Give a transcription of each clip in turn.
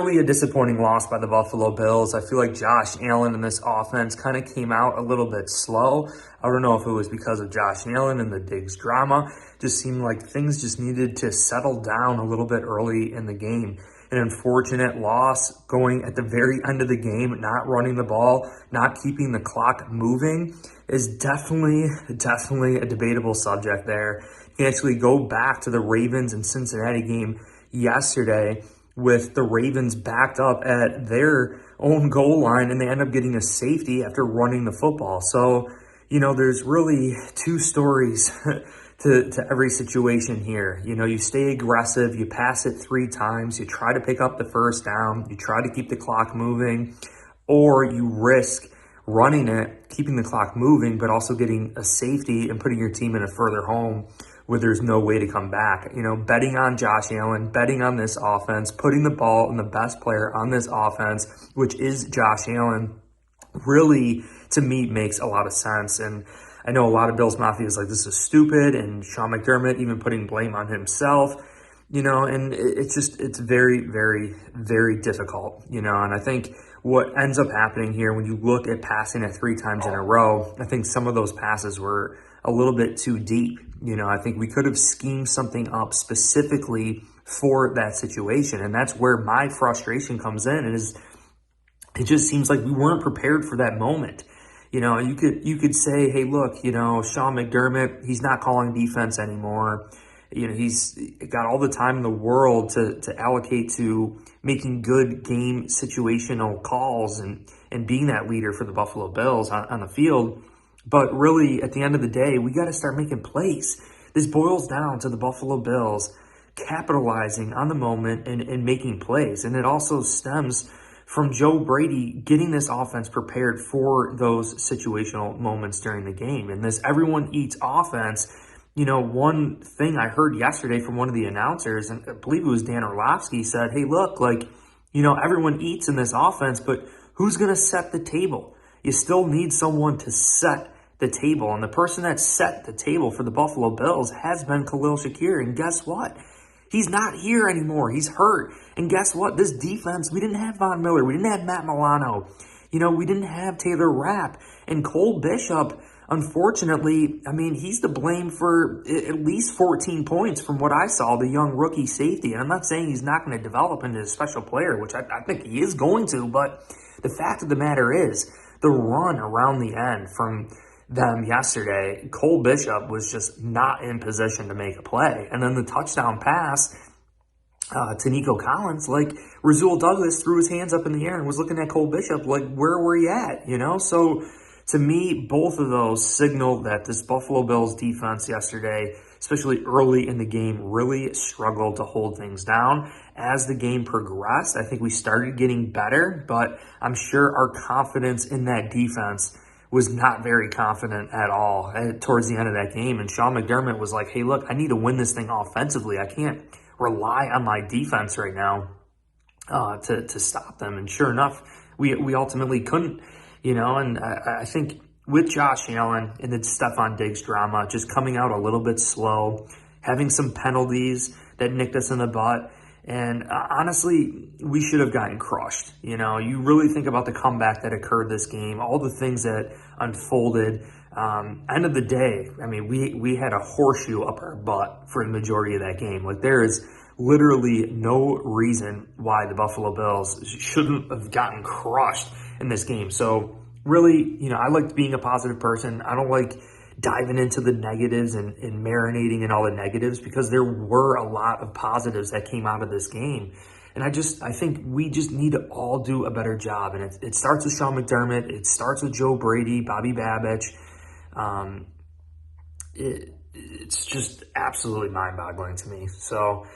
Really a disappointing loss by the Buffalo Bills. I feel like Josh Allen and this offense kind of came out a little bit slow. I don't know if it was because of Josh Allen and the Diggs drama. Just seemed like things just needed to settle down a little bit early in the game. An unfortunate loss going at the very end of the game, not running the ball, not keeping the clock moving is definitely a debatable subject there. You can actually go back to the Ravens and Cincinnati game yesterday with the Ravens backed up at their own goal line, and they end up getting a safety after running the football. So, there's really two stories to every situation here. You stay aggressive, you pass it 3 times, you try to pick up the first down, you try to keep the clock moving, or you risk running it, keeping the clock moving, but also getting a safety and putting your team in a further home where there's no way to come back. Betting on Josh Allen, betting on this offense, putting the ball in the best player on this offense, which is Josh Allen, really, to me, makes a lot of sense. And I know a lot of Bills Mafia is like, this is stupid, and Sean McDermott even putting blame on himself, and it's very, very, very difficult, and I think what ends up happening here when you look at passing it 3 times in a row, I think some of those passes were a little bit too deep. I think we could have schemed something up specifically for that situation. And that's where my frustration comes in, is it just seems like we weren't prepared for that moment. You could say, hey, look, Sean McDermott, he's not calling defense anymore. He's got all the time in the world to allocate to making good game situational calls and being that leader for the Buffalo Bills on the field. But really, at the end of the day, we got to start making plays. This boils down to the Buffalo Bills capitalizing on the moment and making plays. And it also stems from Joe Brady getting this offense prepared for those situational moments during the game. And this everyone eats offense, one thing I heard yesterday from one of the announcers, and I believe it was Dan Orlovsky, said, hey, look, everyone eats in this offense, but who's going to set the table? You still need someone to set the table. And the person that set the table for the Buffalo Bills has been Khalil Shakir. And guess what? He's not here anymore. He's hurt. And guess what? This defense, we didn't have Von Miller. We didn't have Matt Milano. We didn't have Taylor Rapp. And Cole Bishop, unfortunately, he's to blame for at least 14 points from what I saw, the young rookie safety. And I'm not saying he's not going to develop into a special player, which I think he is going to, but the fact of the matter is, the run around the end from them yesterday, Cole Bishop was just not in position to make a play. And then the touchdown pass to Nico Collins, Rasul Douglas threw his hands up in the air and was looking at Cole Bishop where were you at? So to me, both of those signal that this Buffalo Bills defense yesterday, especially early in the game, really struggled to hold things down. As the game progressed, I think we started getting better, but I'm sure our confidence in that defense was not very confident at all towards the end of that game. And Sean McDermott was like, hey, look, I need to win this thing offensively. I can't rely on my defense right now to stop them. And sure enough, we ultimately couldn't, and I think with Josh Allen and the Stefon Diggs drama just coming out a little bit slow, having some penalties that nicked us in the butt, and honestly, we should have gotten crushed. You really think about the comeback that occurred this game, all the things that unfolded. End of the day, we had a horseshoe up our butt for the majority of that game. There is literally no reason why the Buffalo Bills shouldn't have gotten crushed in this game. So really, I like being a positive person. I don't like diving into the negatives and marinating in all the negatives, because there were a lot of positives that came out of this game. And I think we just need to all do a better job. And it starts with Sean McDermott. It starts with Joe Brady, Bobby Babich. It's just absolutely mind-boggling to me. So,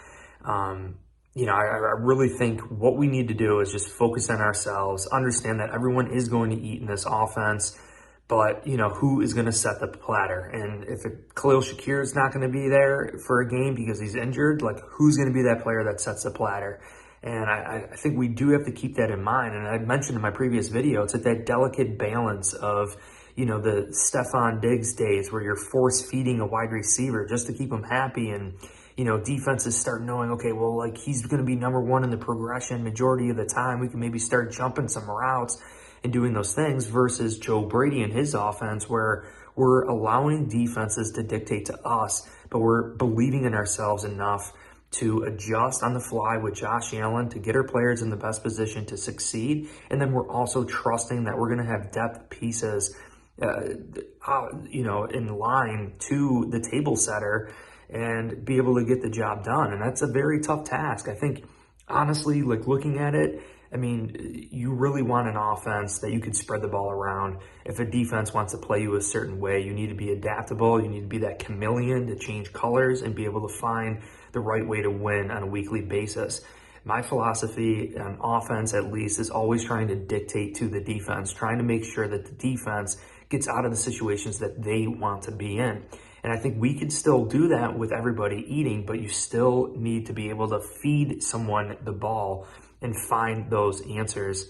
I really think what we need to do is just focus on ourselves, understand that everyone is going to eat in this offense, but, who is going to set the platter? And if Khalil Shakir is not going to be there for a game because he's injured, who's going to be that player that sets the platter? And I think we do have to keep that in mind. And I mentioned in my previous video, it's that delicate balance of, the Stefon Diggs days where you're force feeding a wide receiver just to keep him happy and, defenses start knowing, okay, well, like he's going to be number one in the progression majority of the time. We can maybe start jumping some routes and doing those things versus Joe Brady and his offense where we're allowing defenses to dictate to us, but we're believing in ourselves enough to adjust on the fly with Josh Allen to get our players in the best position to succeed. And then we're also trusting that we're going to have depth pieces, in line to the table setter and be able to get the job done. And that's a very tough task. I think, honestly, like looking at it, I mean, you really want an offense that you could spread the ball around. If a defense wants to play you a certain way, you need to be adaptable. You need to be that chameleon to change colors and be able to find the right way to win on a weekly basis. My philosophy on offense, at least, is always trying to dictate to the defense, trying to make sure that the defense gets out of the situations that they want to be in. And I think we could still do that with everybody eating, but you still need to be able to feed someone the ball and find those answers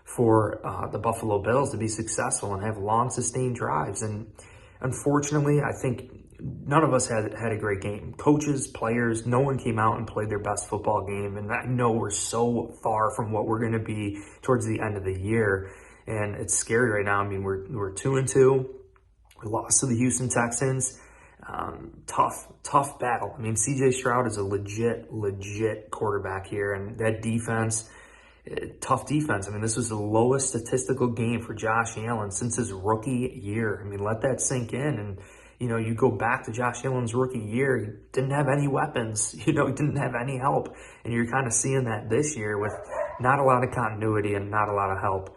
for the Buffalo Bills to be successful and have long, sustained drives. And unfortunately, I think none of us had a great game. Coaches, players, no one came out and played their best football game. And I know we're so far from what we're going to be towards the end of the year. And it's scary right now. I mean, we're 2-2. We lost to the Houston Texans. Tough battle. I mean, CJ Stroud is a legit quarterback here, and that defense, tough defense. I mean, this was the lowest statistical game for Josh Allen since his rookie year. I mean, let that sink in. And, you go back to Josh Allen's rookie year, he didn't have any weapons, he didn't have any help. And you're kind of seeing that this year with not a lot of continuity and not a lot of help.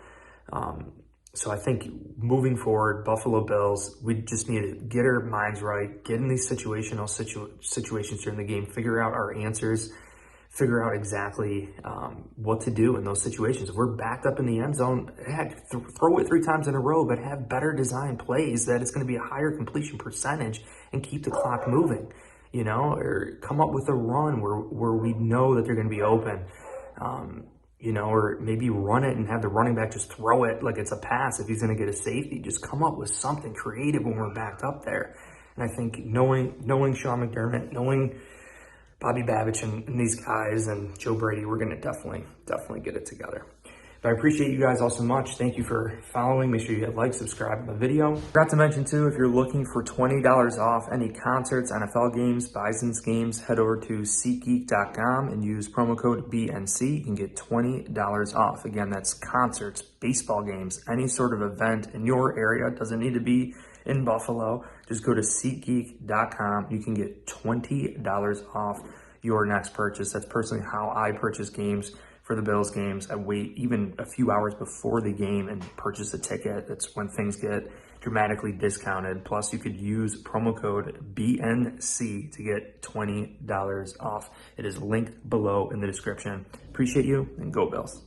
So I think moving forward, Buffalo Bills, we just need to get our minds right, get in these situations during the game, figure out our answers, figure out exactly what to do in those situations. If we're backed up in the end zone, throw it 3 times in a row, but have better design plays that it's going to be a higher completion percentage and keep the clock moving, or come up with a run where we know that they're going to be open. Or maybe run it and have the running back just throw it like it's a pass if he's going to get a safety. Just come up with something creative when we're backed up there. And I think knowing Sean McDermott, knowing Bobby Babich and these guys and Joe Brady, we're going to definitely get it together. But I appreciate you guys all so much. Thank you for following. Make sure you hit like, subscribe to the video. Forgot to mention too, if you're looking for $20 off any concerts, NFL games, Bison's games, head over to SeatGeek.com and use promo code BNC. You can get $20 off. Again, that's concerts, baseball games, any sort of event in your area. It doesn't need to be in Buffalo. Just go to SeatGeek.com. You can get $20 off your next purchase. That's personally how I purchase games. For the Bills games, I wait even a few hours before the game and purchase a ticket. That's when things get dramatically discounted. Plus, you could use promo code BNC to get $20 off. It is linked below in the description. Appreciate you, and go Bills.